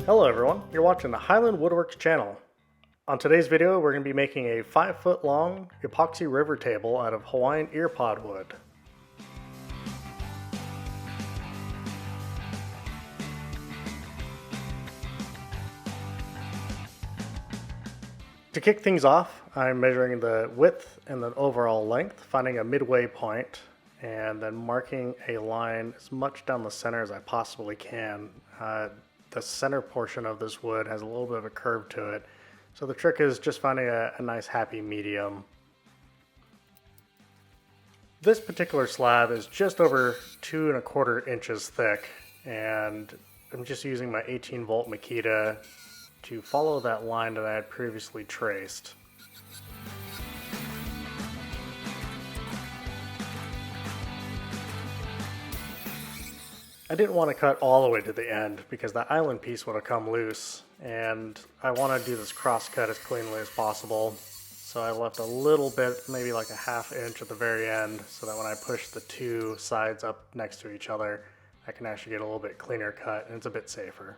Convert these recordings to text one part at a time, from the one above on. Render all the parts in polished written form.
Hello everyone, you're watching the Highland Woodworks channel. On today's video we're going to be making a 5-foot long epoxy river table out of Hawaiian Earpod wood. To kick things off, I'm measuring the width and the overall length, finding a midway point, and then marking a line as much down the center as I possibly can. The center portion of this wood has a little bit of a curve to it, so the trick is just finding a nice happy medium. This particular slab is just over 2¼ inches thick, and I'm just using my 18-volt Makita to follow that line that I had previously traced. I didn't want to cut all the way to the end because that island piece would have come loose, and I want to do this cross cut as cleanly as possible. So I left a little bit, maybe like a ½ inch at the very end, so that when I push the two sides up next to each other, I can actually get a little bit cleaner cut and it's a bit safer.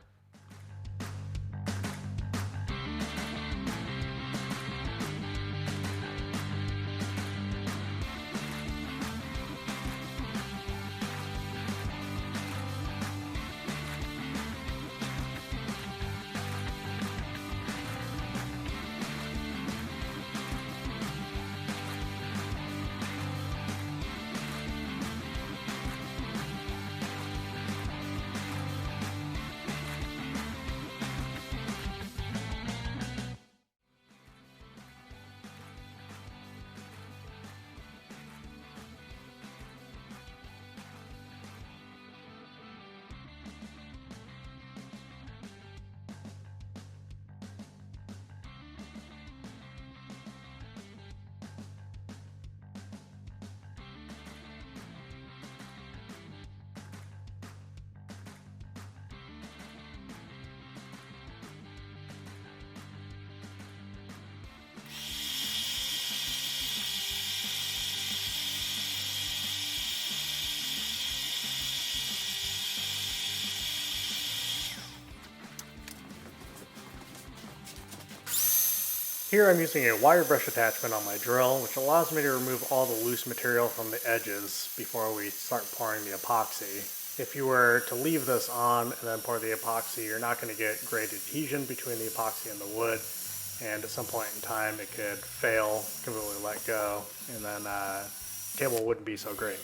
Here I'm using a wire brush attachment on my drill, which allows me to remove all the loose material from the edges before we start pouring the epoxy. If you were to leave this on and then pour the epoxy, you're not going to get great adhesion between the epoxy and the wood, and at some point in time it could fail, completely let go, and then the table wouldn't be so great.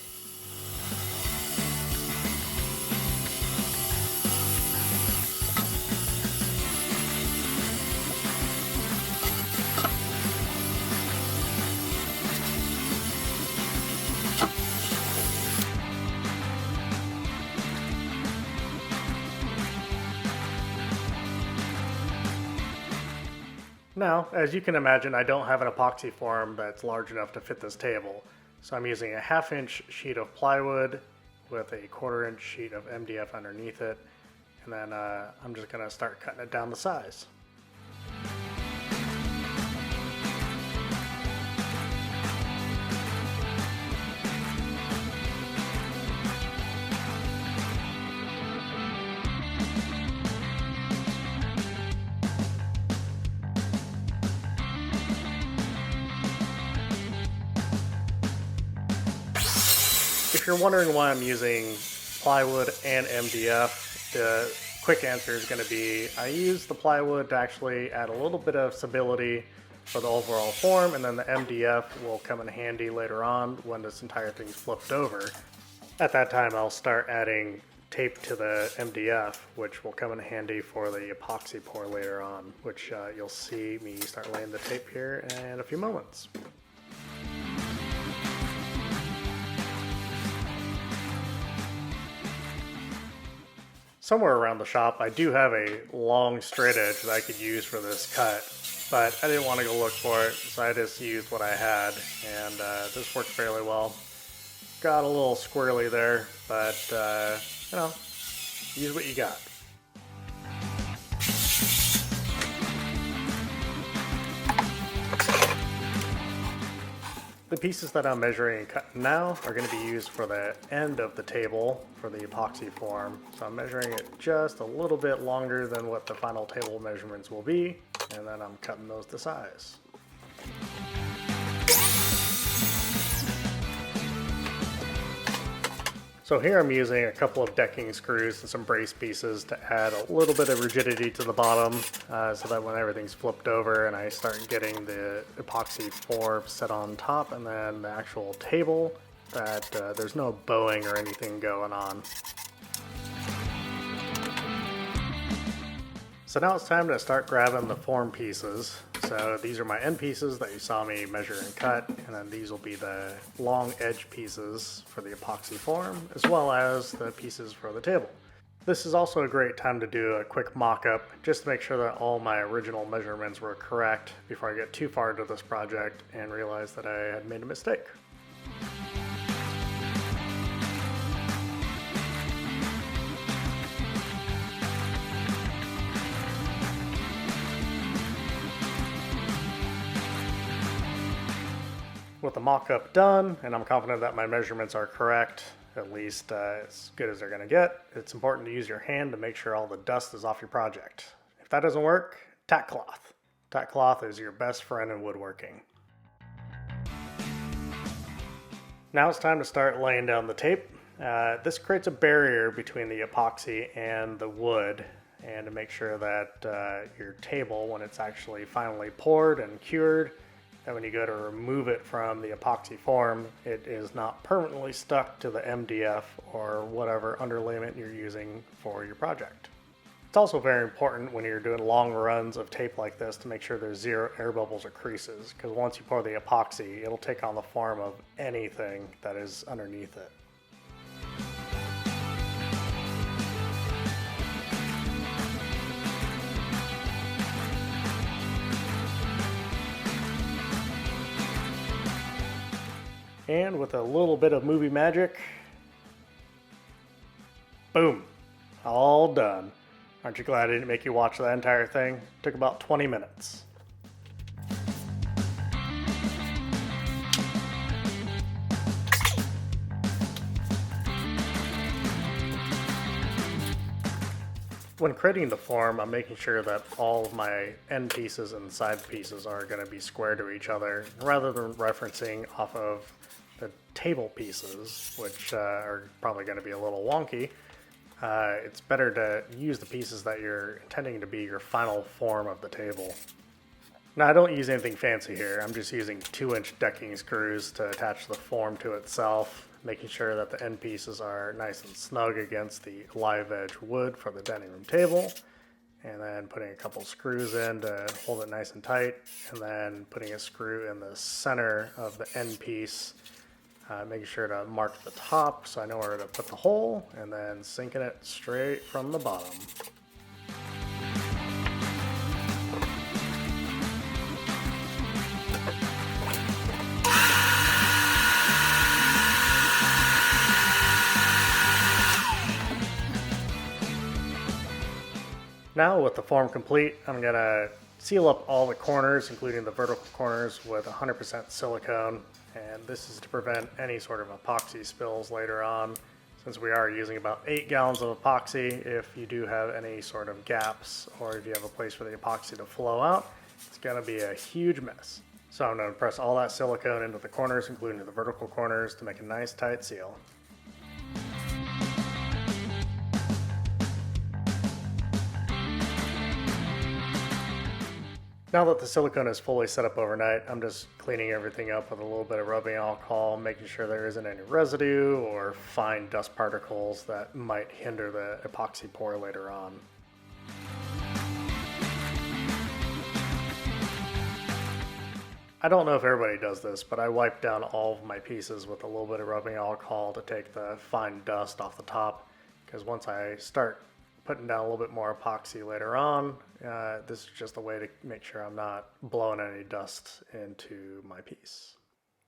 Now, as you can imagine, I don't have an epoxy form that's large enough to fit this table. So I'm using a ½ inch sheet of plywood with a 1/4 inch sheet of MDF underneath it. And then I'm just gonna start cutting it down the size. If you're wondering why I'm using plywood and MDF, the quick answer is going to be I use the plywood to actually add a little bit of stability for the overall form, and then the MDF will come in handy later on when this entire thing's flipped over. At that time I'll start adding tape to the MDF, which will come in handy for the epoxy pour later on, which you'll see me start laying the tape here in a few moments. Somewhere around the shop I do have a long straight edge that I could use for this cut, but I didn't want to go look for it, so I just used what I had, and this worked fairly well. Got a little squirrely there, but you know, use what you got. The pieces that I'm measuring and cutting now are going to be used for the end of the table for the epoxy form. So I'm measuring it just a little bit longer than what the final table measurements will be, and then I'm cutting those to size. So here I'm using a couple of decking screws and some brace pieces to add a little bit of rigidity to the bottom so that when everything's flipped over and I start getting the epoxy form set on top and then the actual table, that there's no bowing or anything going on. So now it's time to start grabbing the form pieces. So these are my end pieces that you saw me measure and cut, and then these will be the long edge pieces for the epoxy form, as well as the pieces for the table. This is also a great time to do a quick mock-up, just to make sure that all my original measurements were correct before I get too far into this project and realize that I had made a mistake. With the mock-up done, and I'm confident that my measurements are correct, at least as good as they're going to get, it's important to use your hand to make sure all the dust is off your project. If that doesn't work, tack cloth. Tack cloth is your best friend in woodworking. Now it's time to start laying down the tape. This creates a barrier between the epoxy and the wood, and to make sure that your table, when it's actually finally poured and cured, that when you go to remove it from the epoxy form, it is not permanently stuck to the MDF or whatever underlayment you're using for your project. It's also very important when you're doing long runs of tape like this to make sure there's zero air bubbles or creases, because once you pour the epoxy, it'll take on the form of anything that is underneath it. And with a little bit of movie magic, boom, all done. Aren't you glad I didn't make you watch the entire thing? It took about 20 minutes. When creating the form, I'm making sure that all of my end pieces and side pieces are going to be square to each other, rather than referencing off of the table pieces, which are probably going to be a little wonky. It's better to use the pieces that you're intending to be your final form of the table. Now, I don't use anything fancy here. I'm just using 2-inch decking screws to attach the form to itself, making sure that the end pieces are nice and snug against the live edge wood for the dining room table, and then putting a couple screws in to hold it nice and tight, and then putting a screw in the center of the end piece, making sure to mark the top so I know where to put the hole, and then sinking it straight from the bottom. Now with the form complete, I'm going to seal up all the corners, including the vertical corners, with 100% silicone. And this is to prevent any sort of epoxy spills later on. Since we are using about 8 gallons of epoxy, if you do have any sort of gaps or if you have a place for the epoxy to flow out, it's going to be a huge mess. So I'm going to press all that silicone into the corners, including the vertical corners, to make a nice tight seal. Now that the silicone is fully set up overnight, I'm just cleaning everything up with a little bit of rubbing alcohol, making sure there isn't any residue or fine dust particles that might hinder the epoxy pour later on. I don't know if everybody does this, but I wipe down all of my pieces with a little bit of rubbing alcohol to take the fine dust off the top, because once I start putting down a little bit more epoxy later on, this is just a way to make sure I'm not blowing any dust into my piece.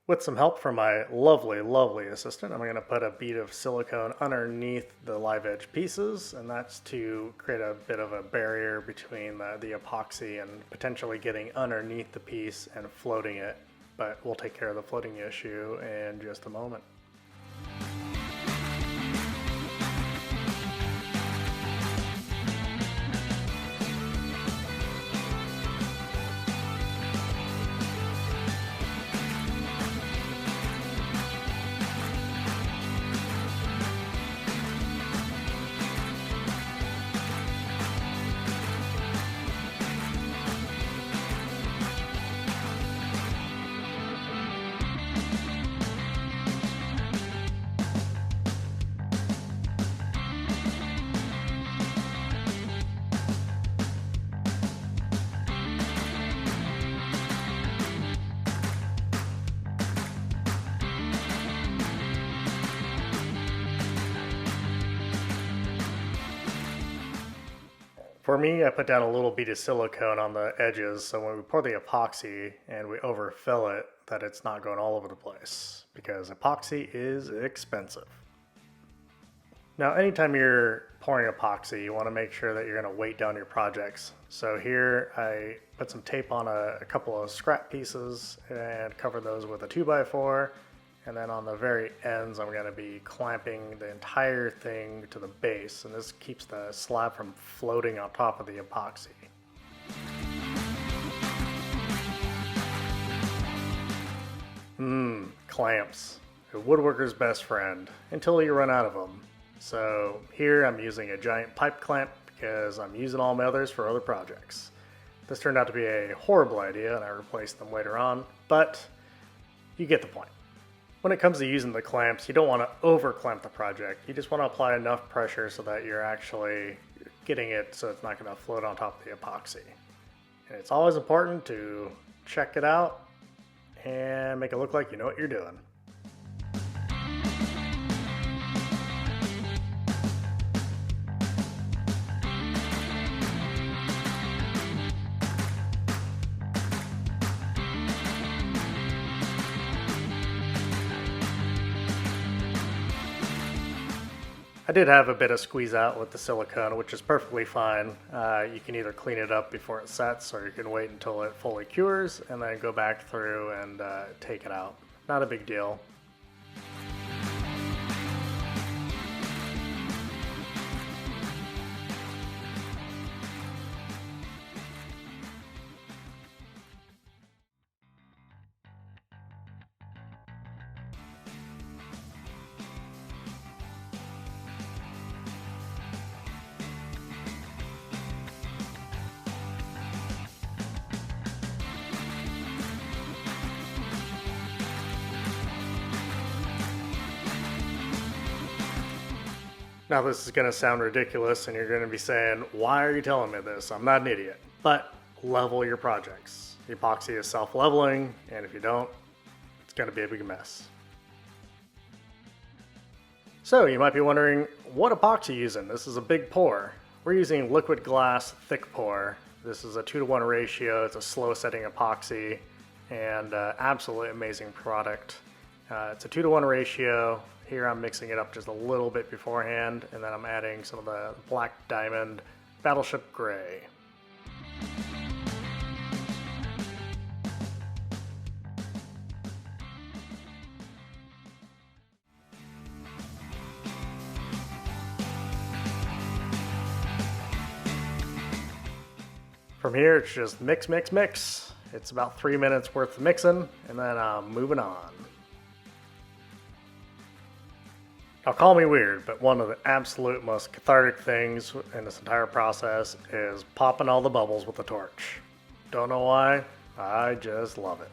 With some help from my lovely, lovely assistant, I'm going to put a bead of silicone underneath the live edge pieces, and that's to create a bit of a barrier between the epoxy and potentially getting underneath the piece and floating it but we'll take care of the floating issue in just a moment. For me, I put down a little bead of silicone on the edges so when we pour the epoxy and we overfill it, that it's not going all over the place, because epoxy is expensive. Now, anytime you're pouring epoxy, you want to make sure that you're going to weight down your projects. So here I put some tape on a couple of scrap pieces and cover those with a 2x4. And then on the very ends, I'm going to be clamping the entire thing to the base. And this keeps the slab from floating on top of the epoxy. Clamps. A woodworker's best friend, until you run out of them. So here I'm using a giant pipe clamp because I'm using all my others for other projects. This turned out to be a horrible idea and I replaced them later on, but you get the point. When it comes to using the clamps, you don't want to over clamp the project. You just want to apply enough pressure so that you're actually getting it so it's not going to float on top of the epoxy. And it's always important to check it out and make it look like you know what you're doing. I did have a bit of squeeze out with the silicone, which is perfectly fine. You can either clean it up before it sets, or you can wait until it fully cures and then go back through and take it out. Not a big deal. Now this is going to sound ridiculous and you're going to be saying, why are you telling me this? I'm not an idiot. But level your projects. Epoxy is self-leveling, and if you don't, it's going to be a big mess. So you might be wondering, what epoxy are you using? This is a big pour. We're using liquid glass thick pour. This is a 2-to-1 ratio. It's a slow setting epoxy and absolutely amazing product. It's a 2-to-1 ratio. Here I'm mixing it up just a little bit beforehand, and then I'm adding some of the Black Diamond Battleship Gray. From here, it's just mix, mix, mix. It's about 3 minutes worth of mixing, and then I'm moving on. Now, call me weird, but one of the absolute most cathartic things in this entire process is popping all the bubbles with a torch. Don't know why, I just love it.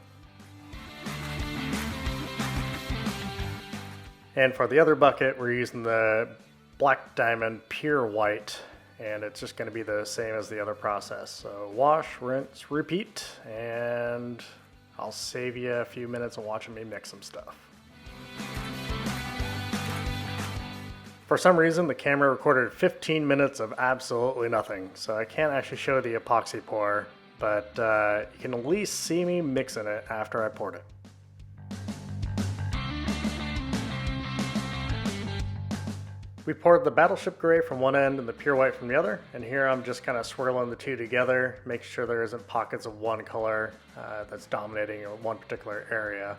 And for the other bucket, we're using the Black Diamond Pure White, and it's just going to be the same as the other process. So wash, rinse, repeat, and I'll save you a few minutes of watching me mix some stuff. For some reason, the camera recorded 15 minutes of absolutely nothing, so I can't actually show the epoxy pour, but you can at least see me mixing it after I poured it. We poured the Battleship Gray from one end and the Pure White from the other, and here I'm just kind of swirling the two together, make sure there isn't pockets of one color that's dominating one particular area.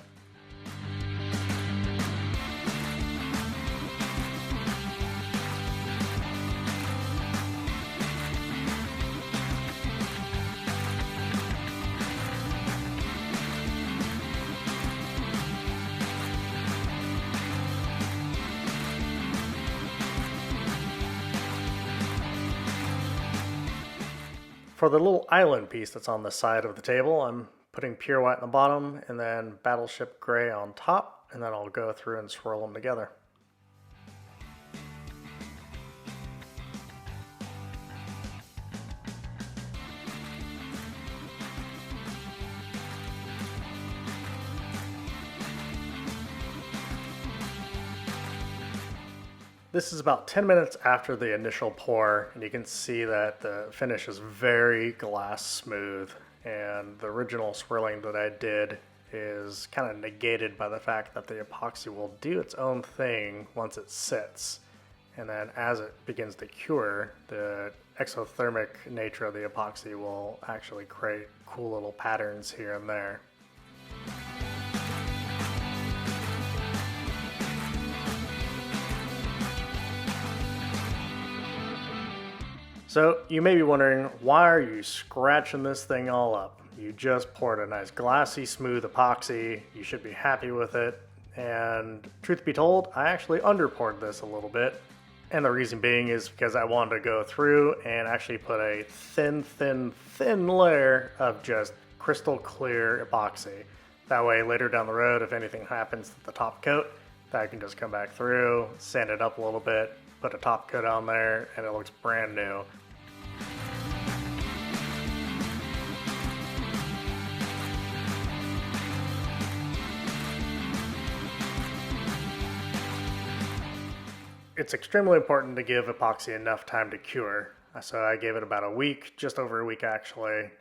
For the little island piece that's on the side of the table, I'm putting Pure White on the bottom and then Battleship Gray on top, and then I'll go through and swirl them together. This is about 10 minutes after the initial pour, and you can see that the finish is very glass smooth, and the original swirling that I did is kind of negated by the fact that the epoxy will do its own thing once it sits. And then as it begins to cure, the exothermic nature of the epoxy will actually create cool little patterns here and there. So you may be wondering, why are you scratching this thing all up? You just poured a nice glassy smooth epoxy, you should be happy with it, and truth be told, I actually underpoured this a little bit, and the reason being is because I wanted to go through and actually put a thin layer of just crystal clear epoxy. That way later down the road, if anything happens to the top coat, I can just come back through, sand it up a little bit, put a top coat on there, and it looks brand new. It's extremely important to give epoxy enough time to cure. So I gave it about a week, just over a week actually,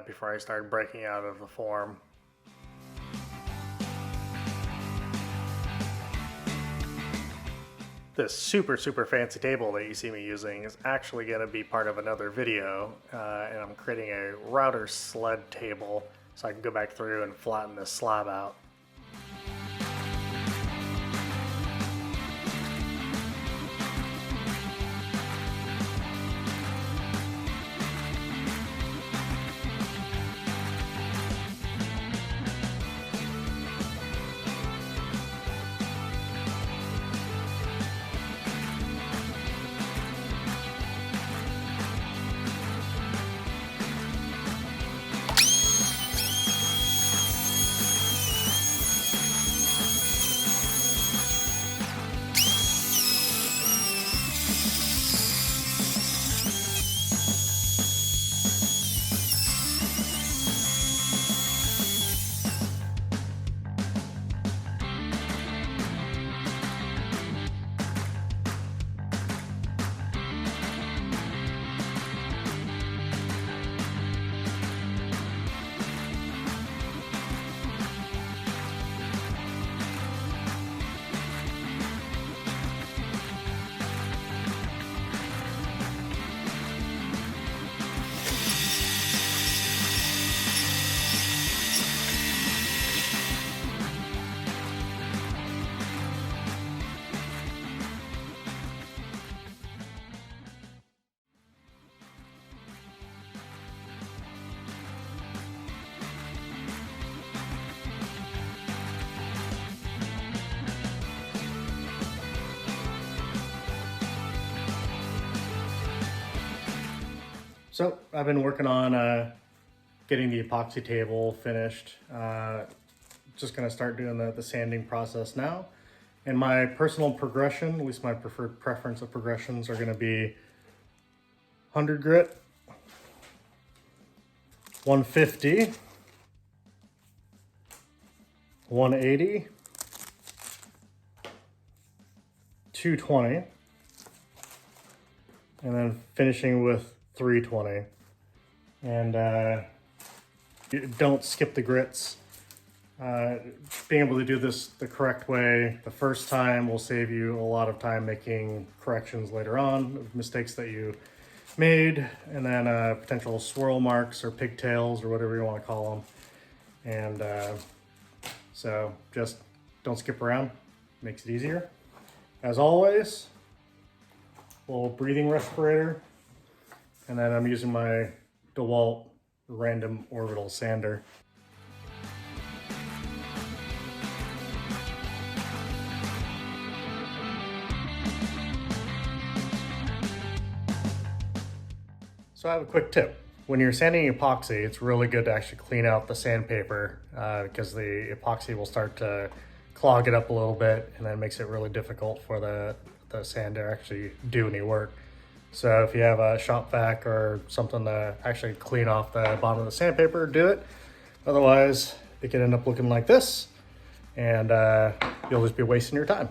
before I started breaking out of the form. This super fancy table that you see me using is actually going to be part of another video, and I'm creating a router sled table so I can go back through and flatten this slab out. So I've been working on getting the epoxy table finished. Just gonna start doing the sanding process now. And my personal progression, at least my preferred preference of progressions, are gonna be 100 grit, 150, 180, 220, and then finishing with 320. And don't skip the grits. Being able to do this the correct way the first time will save you a lot of time making corrections later on of mistakes that you made, and then potential swirl marks or pigtails or whatever you want to call them. And so just don't skip around, makes it easier. As always, a little breathing respirator, and then I'm using my DeWalt random orbital sander. So I have a quick tip. When you're sanding epoxy, it's really good to actually clean out the sandpaper because the epoxy will start to clog it up a little bit, and then it makes it really difficult for the sand to actually do any work. So if you have a shop vac or something to actually clean off the bottom of the sandpaper, do it. Otherwise, it can end up looking like this, and you'll just be wasting your time.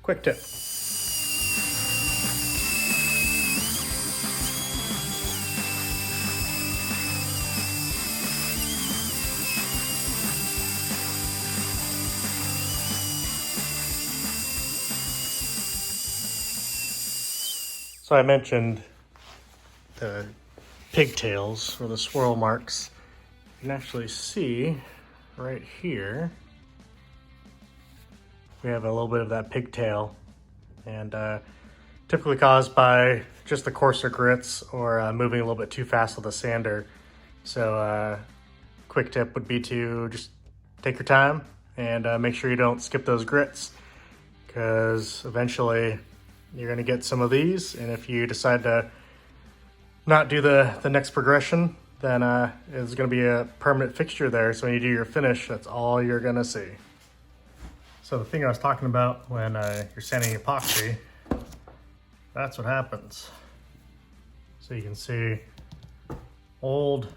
Quick tip. So I mentioned the pigtails or the swirl marks. You can actually see right here, we have a little bit of that pigtail, and typically caused by just the coarser grits or moving a little bit too fast with the sander. So quick tip would be to just take your time and make sure you don't skip those grits, because eventually you're going to get some of these, and if you decide to not do the next progression, then it's going to be a permanent fixture there. So when you do your finish, that's all you're going to see. So the thing I was talking about when you're sanding epoxy, that's what happens. So you can see old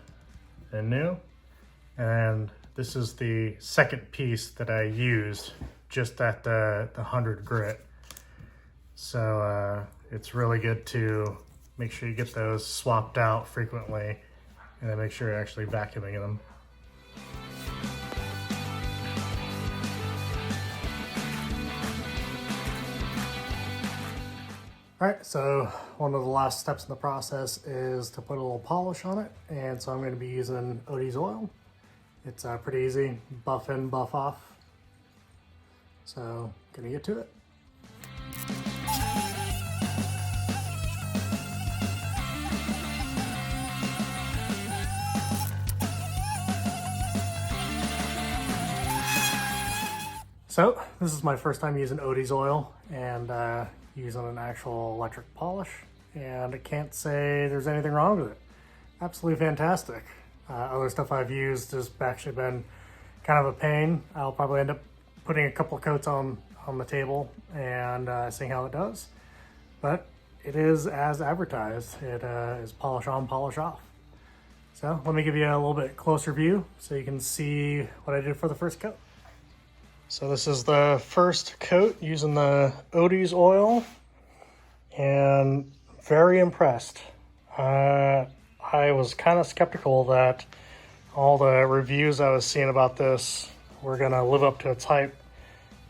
and new, and this is the second piece that I used just at the 100 grit. So it's really good to make sure you get those swapped out frequently, and then make sure you're actually vacuuming them. All right, so one of the last steps in the process is to put a little polish on it, and so I'm going to be using Odie's oil. It's pretty easy, buff in, buff off. So gonna get to it. So this is my first time using Odie's oil and using an actual electric polish, and I can't say there's anything wrong with it. Absolutely fantastic. Other stuff I've used has actually been kind of a pain. I'll probably end up putting a couple coats on the table and seeing how it does. But it is as advertised. It is polish on, polish off. So let me give you a little bit closer view so you can see what I did for the first coat. So this is the first coat using the Odie's oil, and very impressed. I was kind of skeptical that all the reviews I was seeing about this were gonna live up to its hype,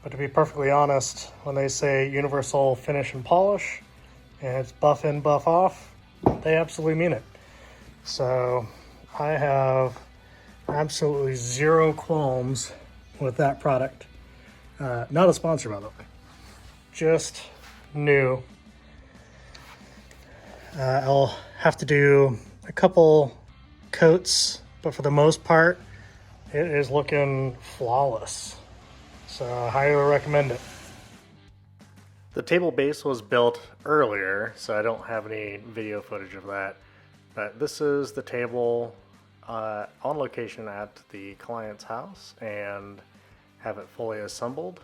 but to be perfectly honest, when they say universal finish and polish, and it's buff in, buff off, they absolutely mean it. So I have absolutely zero qualms with that product. Not a sponsor, by the way, just new. I'll have to do a couple coats, but for the most part, it is looking flawless. So I highly recommend it. The table base was built earlier, so I don't have any video footage of that. But this is the table on location at the client's house, and have it fully assembled,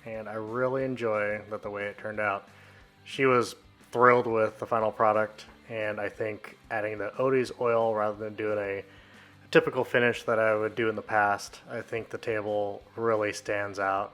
and I really enjoy the way it turned out. She was thrilled with the final product, and I think adding the Odie's oil rather than doing a typical finish that I would do in the past, I think the table really stands out